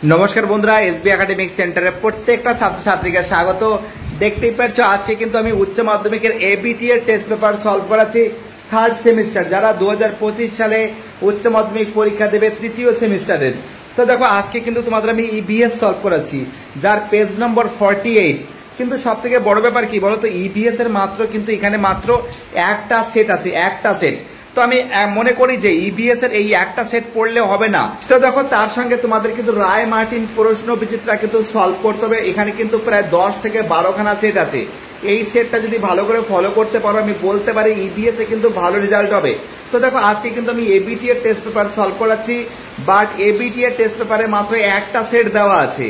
নমস্কার বন্ধুরা, SB academic সেন্টারে প্রত্যেকটা ছাত্রছাত্রীকে স্বাগত। দেখতেই পাচ্ছ আজকে কিন্তু আমি উচ্চ মাধ্যমিকের এবিটি এর টেস্ট পেপার সলভ করাচ্ছি থার্ড সেমিস্টার, যারা 2025 সালে উচ্চ মাধ্যমিক পরীক্ষা দেবে তৃতীয় সেমিস্টারের। তো দেখো আজকে কিন্তু তোমাদের আমি ইবিএস সলভ করাচ্ছি, যার পেজ নম্বর 48। কিন্তু সব থেকে বড় ব্যাপার কি বলো তো, ইবিএস এর মাত্র কিন্তু এখানে মাত্র একটা সেট আছে, একটা সেট। তো আমি মনে করি যে ইবিএস এর এই একটা সেট পড়লে হবে না। তো দেখো তার সঙ্গে তোমাদের কিন্তু রায় মার্টিন প্রশ্ন বিচিত্রা কিন্তু সলভ করতে হবে। এখানে কিন্তু প্রায় 10 থেকে 12 খানা সেট আছে। এই সেটটা যদি ভালো করে ফলো করতে পারো, আমি বলতে পারি ইবিএস এ কিন্তু ভালো রেজাল্ট হবে। তো দেখো আজকে কিন্তু আমি এবিটি এর টেস্ট পেপার সলভ করাচ্ছি, বাট এবিটি এর টেস্ট পেপারে মাত্র একটা সেট দেওয়া আছে।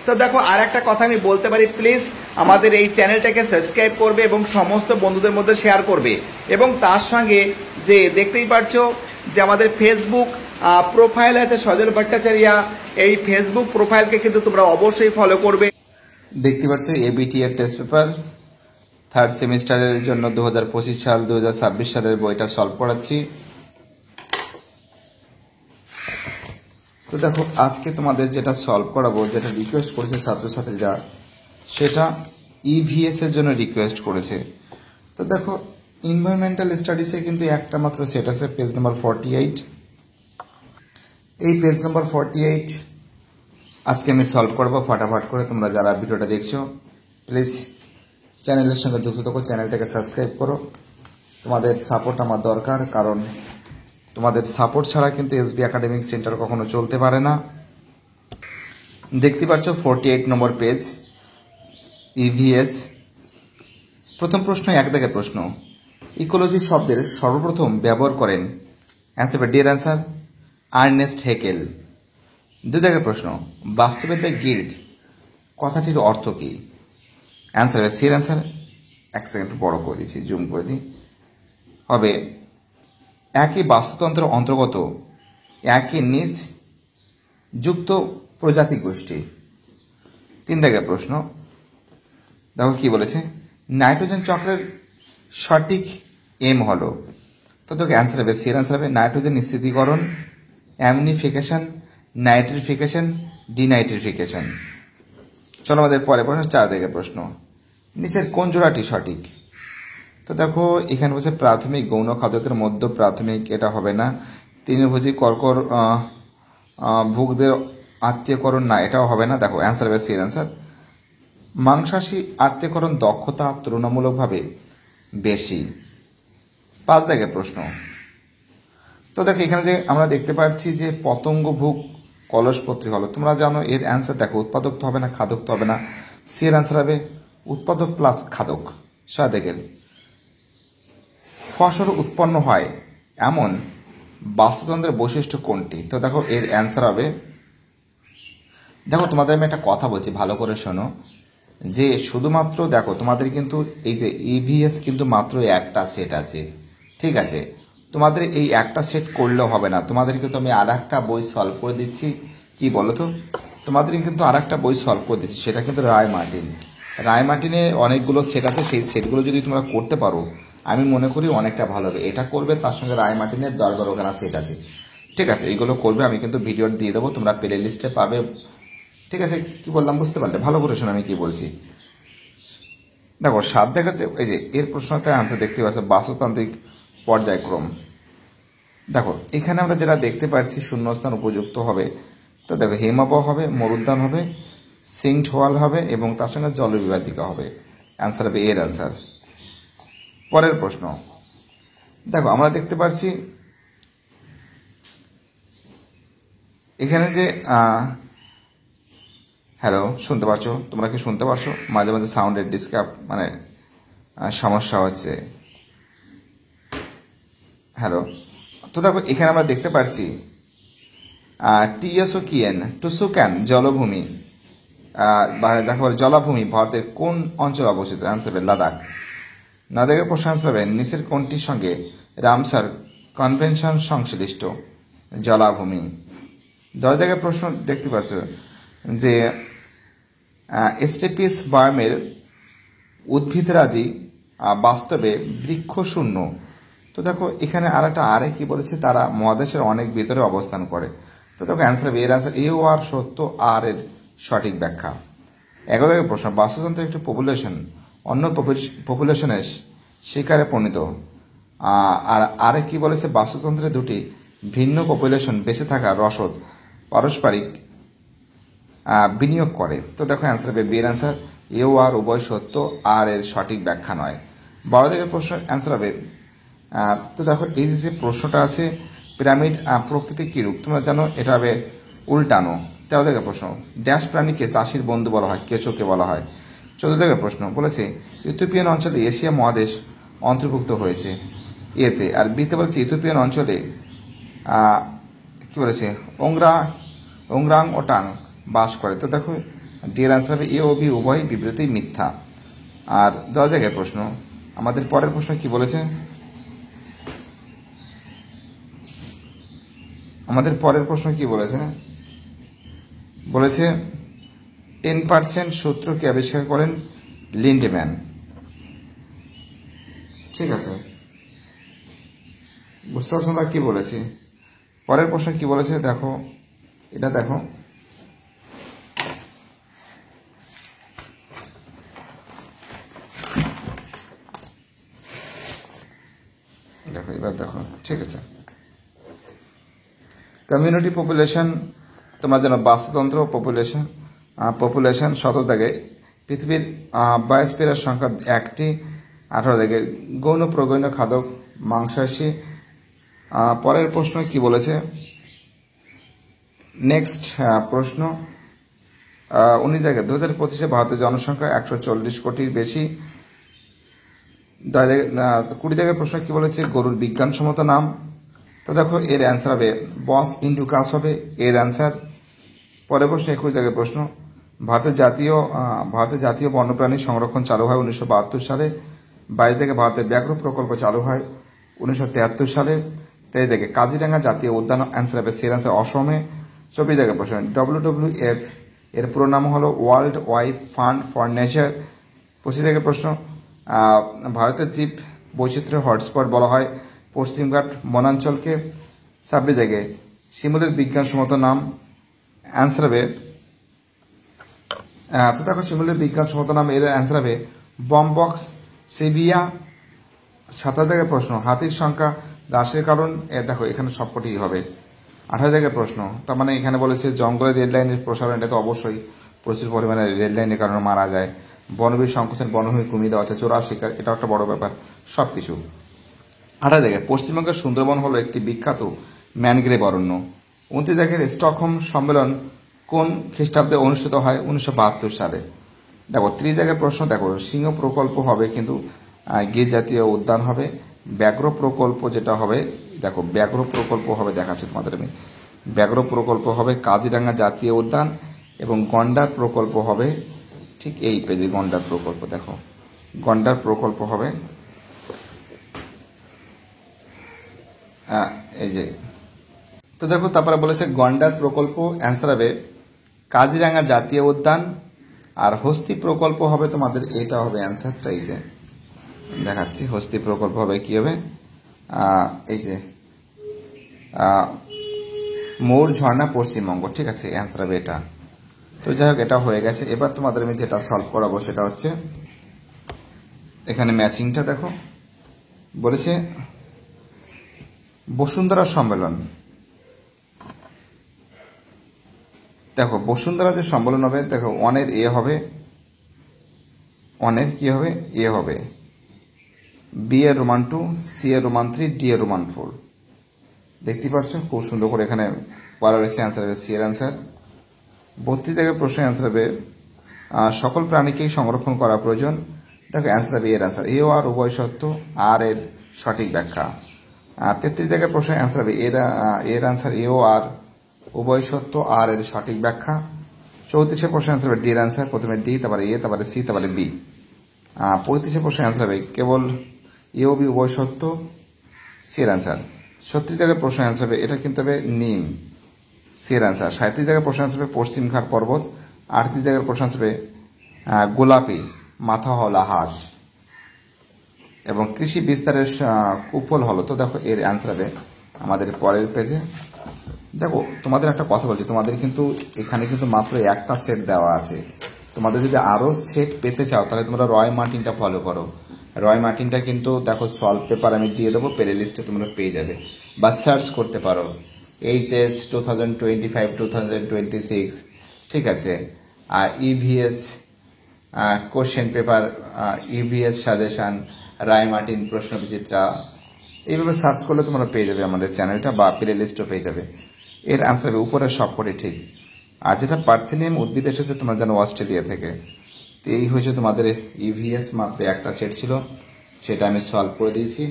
তো দেখো আর একটা কথা আমি বলতে পারি, প্লিজ আমাদের এই চ্যানেলটাকে সাবস্ক্রাইব করবে এবং সমস্ত বন্ধুদের মধ্যে শেয়ার করবে। এবং তার সঙ্গে যে দেখতেই পারছো যে আমাদের ফেসবুক প্রোফাইল আছে সজল ভট্টাচার্য, এই ফেসবুক প্রোফাইলকে কিন্তু তোমরা অবশ্যই ফলো করবে। দেখতে পাচ্ছ এবিটি এর টেস্ট পেপার থার্ড সেমিস্টারের জন্য 2025 সাল 2026 সালের বইটা সলভ করাচ্ছি। তো দেখো আজকে তোমাদের যেটা সলভ করাবো, যেটা রিকোয়েস্ট করেছে ছাত্রছাত্রীরা, সেটা ইভিএস এর জন্য রিকোয়েস্ট করেছে। তো দেখো এনভায়রনমেন্টাল স্টাডিজে কিন্তু একটা মাত্র সেট আছে, পেজ নাম্বার 48। এই পেজ নাম্বার 48 আজকে আমি সলভ করবো ফাটাফাট করে। তোমরা যারা ভিডিওটা দেখছো প্লিজ চ্যানেলের সঙ্গে যুক্ত থাকো, চ্যানেলটাকে সাবস্ক্রাইব করো। তোমাদের সাপোর্ট আমার দরকার, কারণ তোমাদের সাপোর্ট ছাড়া কিন্তু এসবি একাডেমিক সেন্টার কখনো চলতে পারে না। দেখতে পাচ্ছ 48 নম্বর পেজ, ইভিএস। প্রথম প্রশ্ন, এক দাগের প্রশ্ন, ইকোলজি শব্দের সর্বপ্রথম ব্যবহার করেন, answer dear answer Ernst Haeckel. দুই দাগের প্রশ্ন, বাস্তবের গিল্ড কথাটির অর্থ কি, অ্যান্সার সির অ্যান্সার, এক সেকেন্ড বড় করে দিচ্ছি, জুম করে দিই, হবে একই বাস্তুতন্ত্রের অন্তর্গত একই নিজ যুক্ত প্রজাতি গোষ্ঠী। তিন দাগের প্রশ্ন, দেখো কি বলেছে, নাইট্রোজেন চক্রের সঠিক এম হলো, তো তোকে অ্যান্সার হবে সির অ্যান্সার হবে নাইট্রোজেন স্থিতিকরণ, অ্যামিনিফিকেশন, নাইট্রিফিকেশন, ডিনাইট্রিফিকেশন। চলো আমাদের পরে প্রশ্ন, চার দাগের প্রশ্ন, নিচের কোন জোড়াটি সঠিক। তো দেখো এখানে বলছে প্রাথমিক গৌণ খাদ্যের মধ্য প্রাথমিক, এটা হবে না। তৃণভোজী কর্কর ভুগদের আত্মীয়করণ, না এটাও হবে না। দেখো অ্যান্সার হবে সির অ্যান্সার মাংসাশী আত্মীয়করণ দক্ষতা তুলনামূলকভাবে বেশি। পাঁচ দাগের প্রশ্ন, তো দেখো এখানে যে আমরা দেখতে পাচ্ছি যে পতঙ্গভুক কলসপত্রী হলো, তোমরা জানো এর অ্যান্সার দেখো উৎপাদক তো হবে না, খাদক তো হবে না, সি এর অ্যান্সার হবে উৎপাদক প্লাস খাদক। ছয় দাগের, ফসল উৎপন্ন হয় এমন বাস্তুতন্ত্রের বৈশিষ্ট্য কোনটি। তো দেখো এর অ্যান্সার হবে, দেখো তোমাদের আমি একটা কথা বলছি ভালো করে শোনো, যে শুধুমাত্র দেখো তোমাদের কিন্তু এই যে ইভিএস কিন্তু মাত্র একটা সেট আছে, ঠিক আছে। তোমাদের এই একটা সেট করলেও হবে না, তোমাদের কিন্তু আমি আর একটা বই সলভ করে দিচ্ছি। কি বলো তো, তোমাদের কিন্তু আর একটা বই সলভ করে দিচ্ছি, সেটা কিন্তু রায় মার্টিন। রায় মার্টিনে অনেকগুলো সেট আছে, সেই সেটগুলো যদি তোমরা করতে পারো আমি মনে করি অনেকটা ভালো হবে। এটা করবে, তার সঙ্গে রায় মার্টিনের 10-12 খানা সেট আছে, ঠিক আছে, এইগুলো করবে। আমি কিন্তু ভিডিও দিয়ে দেবো, তোমরা প্লে লিস্টে পাবে, ঠিক আছে। কি বললাম বুঝতে পারলে, ভালো করে শোনো আমি কি বলছি। দেখো সাত দেখাতে এই যে এর প্রশ্নতে আনসার দেখতে পাচ্ছ বাস্তুতান্ত্রিক পর্যায়ক্রম। দেখো এখানে আমরা যেটা দেখতে পাচ্ছি শূন্যস্থান উপযুক্ত হবে। তো দেখো হিমাবহ হবে, মরুদ্যান হবে, সিংহওয়াল হবে এবং তার সঙ্গে জলবিভাজিকা হবে। অ্যান্সার হবে এর অ্যান্সার। পরের প্রশ্ন, দেখো আমরা দেখতে পাচ্ছি এখানে যে হ্যালো শুনতে পাচ্ছ, তোমরা কি শুনতে পারছো? মাঝে মাঝে সাউন্ডের ডিস্টার্ব মানে সমস্যা হচ্ছে। হ্যালো, তো দেখো এখানে আমরা দেখতে পাচ্ছি টিএসওকিএন টুসুক্যান জলভূমি, দেখো জলাভূমি ভারতের কোন অঞ্চলে অবস্থিত, অ্যান্সার হবে লাদাখ। লাদাখের প্রশ্ন অ্যান্সার হবে নিচের কোনটির সঙ্গে রামসার কনভেনশন সংশ্লিষ্ট, জলাভূমি। 10 জায়গায় প্রশ্ন দেখতে পাচ্ছ যে স্টেপিস বায়োমের উদ্ভিদরাজি বাস্তবে বৃক্ষশূন্য। তো দেখো এখানে আর একটা কি বলেছে, তারা মহাদেশের অনেক ভিতরে অবস্থান করে। তো দেখো অ্যান্সার হবে, এর অ্যান্সার এ ও আর সত্য, আর এর সঠিক ব্যাখ্যা। 11 দাগের প্রশ্ন, বাস্তুতন্ত্রের একটি পপুলেশন অন্য পপুলেশনের শিকারে পরিণত। আর আরে কি বলেছে, বাস্তুতন্ত্রে দুটি ভিন্ন পপুলেশন বেঁচে থাকার রসদ পারস্পরিক বিনিয়োগ করে। তো দেখো অ্যান্সার হবে বি এর অ্যান্সার এ ও আর উভয় সত্য, আর এর সঠিক ব্যাখ্যা নয়। 12 দাগের প্রশ্ন অ্যান্সার হবে, তো দেখো এই যে প্রশ্নটা আছে পিরামিড প্রকৃতি কি রূপ, তোমরা জানো এটা হবে উল্টানো। 13 দাগের প্রশ্ন, ড্যাশ প্রাণীকে চাষির বন্ধু বলা হয়, কেঁচোকে বলা হয়। 14 দাগের প্রশ্ন বলেছে ইথিওপিয়ান অঞ্চলে এশিয়া মহাদেশ অন্তর্ভুক্ত হয়েছে এতে, আর বিতে বলেছে ইথিওপিয়ান অঞ্চলে কি বলেছে ওংরাং ওটাং বাস করে। তো দেখো ডি এর অ্যান্সার হবে এ ও বি উভয় বিবৃতি মিথ্যা। আর 10 দাগের প্রশ্ন, আমাদের পরের প্রশ্ন কি বলেছে, আমাদের পরের প্রশ্ন কি বলেছে, বলেছে 10% সূত্রকে আবিষ্কার করেন লিন্ডম্যান। ঠিক আছে, বুঝতে পারছো না কি বলেছি। পরের প্রশ্ন কি বলেছে দেখো, এটা দেখো, দেখো এবার দেখো, ঠিক আছে। কমিউনিটি পপুলেশন, তোমরা জানো বাস্তুতন্ত্র পপুলেশন 17 দাগে পৃথিবীর বায়োস্ফিয়ারের সংখ্যা 1টি। 18 দাগে গৌণ প্রগৌণ খাদক মাংসাশী। পরের প্রশ্ন কি বলেছে, নেক্সট প্রশ্ন 19 দাগে 2025 ভারতের জনসংখ্যা 140 কোটির বেশি। 20 দাগে প্রশ্ন কি বলেছে, গরুর বিজ্ঞানসম্মত নাম। তো দেখো এর অ্যান্সার হবে বস ইন্ডুকাস হবে এর অ্যান্সার। পরের প্রশ্ন 21 দাগের প্রশ্ন, ভারতের জাতীয় বন্যপ্রাণী সংরক্ষণ চালু হয় 1972 সালে। 22 থেকে ভারতের ব্যাঘ্র প্রকল্প চালু হয় 1973 সালে। 23 থেকে কাজিরাঙ্গা জাতীয় উদ্যান, অ্যান্সার হবে সি অ্যান্সার অসমে। 24 দাগের প্রশ্ন, WWF এর পুরো নাম হলো world wide fund for nature. 25 দাগের প্রশ্ন, ভারতের জীব বৈচিত্র্য হটস্পট বলা হয় পশ্চিমঘাট বনাঞ্চলকে। 26 দাগে শিমুলের বিজ্ঞানসম্মত নাম, অ্যান্সার হবে, তো দেখো শিমুলের বিজ্ঞানসম্মত নাম এর অ্যান্সার হবে বমবক্স সিভিয়া। 27 দাগের প্রশ্ন, হাতির সংখ্যা হ্রাসের কারণ, দেখো এখানে সবকটি হবে। 28 দাগের প্রশ্ন, তার মানে এখানে বলেছে জঙ্গলের রেড লাইনের প্রসারণ, এটা তো অবশ্যই প্রচুর পরিমাণে রেড লাইনের কারণে মারা যায়। বনভূমির সংকোচন, বনভূমি কমিয়ে দেওয়া আছে, চোরা শিকার, এটা একটা বড় ব্যাপার, সবকিছু। 28 দাগে পশ্চিমবঙ্গের সুন্দরবন হলো একটি বিখ্যাত ম্যানগ্রেভ অরণ্য। 29 দাগের স্টকহোম সম্মেলন কোন খ্রিস্টাব্দে অনুষ্ঠিত হয় 1972 সালে। দেখো 30 দাগের প্রশ্ন, দেখো সিংহ প্রকল্প হবে কিন্তু গির জাতীয় উদ্যান হবে। ব্যাঘ্র প্রকল্প যেটা হবে, দেখো ব্যাঘ্র প্রকল্প হবে, দেখাচ্ছি তোমাদের আমি, ব্যাঘ্র প্রকল্প হবে কাজিরাঙ্গা জাতীয় উদ্যান, এবং গন্ডার প্রকল্প হবে ঠিক এই পেজে, গন্ডার প্রকল্প, দেখো গন্ডার প্রকল্প হবে এই যে। তো দেখো তারপরে বলেছে গন্ডার প্রকল্প, অ্যান্সার হবে কাজিরাঙ্গা জাতীয় উদ্যান। আর হস্তি প্রকল্প হবে তোমাদের, এটা হবে অ্যান্সারটা, এই যে দেখাচ্ছি, হস্তি প্রকল্প হবে কি হবে, এই যে মৌর ঝর্ণা পশ্চিমবঙ্গ। ঠিক আছে, অ্যান্সার হবে এটা। তো যাই হোক, এটা হয়ে গেছে। এবার তোমাদের আমি যেটা সলভ করাবো সেটা হচ্ছে, এখানে ম্যাচিংটা দেখো, বলেছে বসুন্ধরা সম্মেলন। দেখো বসুন্ধরা যে সম্মেলন হবে, দেখো ওয়ানের এ হবে, ওয়ানের কি হবে, এ হবে, বি এর রোমান 2, সি এর রোমান 3, ডি এর রোমান 4। দেখতে পাচ্ছ খুব সুন্দর করে এখানে বলা রয়েছে, অ্যান্সার হবে সি এর অ্যান্সার। 32 থেকে প্রশ্ন অ্যান্সার হবে সকল প্রাণীকেই সংরক্ষণ করা প্রয়োজন। দেখো অ্যান্সার হবে এর অ্যান্সার এ ও আর উভয় সত্য, আর এর সঠিক ব্যাখ্যা। 33 থেকে প্রশ্ন অ্যান্সার হবে এর অ্যান্সার এ ও আর উভয় সত্য, আর এর সঠিক ব্যাখ্যা। 34 প্রশ্ন অ্যান্সার হবে ডি এর অ্যান্সার, প্রথমে ডি, তারপরে এ, তারপরে সি, তারপরে বি। 35 প্রশ্ন অ্যান্সার হবে কেবল এ ও বি উভয় সত্য, সি এর অ্যান্সার। 36 জায়গায় প্রশ্ন অ্যান্সার হবে, এটা কিন্তু হবে নিম, সি এর অ্যান্সার। 37 জায়গায় প্রশ্ন অ্যান্সার হবে পশ্চিমঘাট পর্বত। 38 জায়গায় প্রশ্ন অ্যান্সার হবে গোলাপি মাথা হলা হাঁস। এবং কৃষি বিস্তারের কুফল হলো। তো দেখো এর অ্যান্সার হবে আমাদের পরের পেজে দেখো তোমাদের একটা কথা বলছি, তোমাদের কিন্তু এখানে কিন্তু মাত্র একটা সেট দেওয়া আছে। তোমাদের যদি আরও সেট পেতে চাও তাহলে তোমরা রয় মার্টিনটা ফলো করো। রয় মার্টিনটা কিন্তু দেখো সলভ পেপার আমি দিয়ে দেবো, প্লে লিস্টে তোমরা পেয়ে যাবে, বা সার্চ করতে পারো এইচএস 2025 2026, ঠিক আছে। আর EVS question paper, EVS suggestion, Ray Martin প্রশ্ন বিচিত্রা, এইভাবে সার্চ করলে তোমরা পেয়ে যাবে আমাদের চ্যানেলটা, বা প্লে লিস্টও পেয়ে যাবে। এর আনসার উপরে সবকটি ঠিক। আর যেটা পার্থেনিয়াম উদ্ভিদ এসেছে তোমরা জানো অস্ট্রেলিয়া থেকে। তো এই হয়েছে তোমাদের ইভিএস, মাত্র একটা সেট ছিল, সেটা আমি সলভ করে দিয়েছি।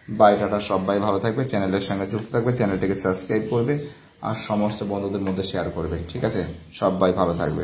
বাই টাটা, সবাই ভালো থাকবে, চ্যানেলের সঙ্গে যুক্ত থাকবে, চ্যানেলটিকে সাবস্ক্রাইব করবে আর সমস্ত বন্ধুদের মধ্যে শেয়ার করবে, ঠিক আছে। সবাই ভালো থাকবে।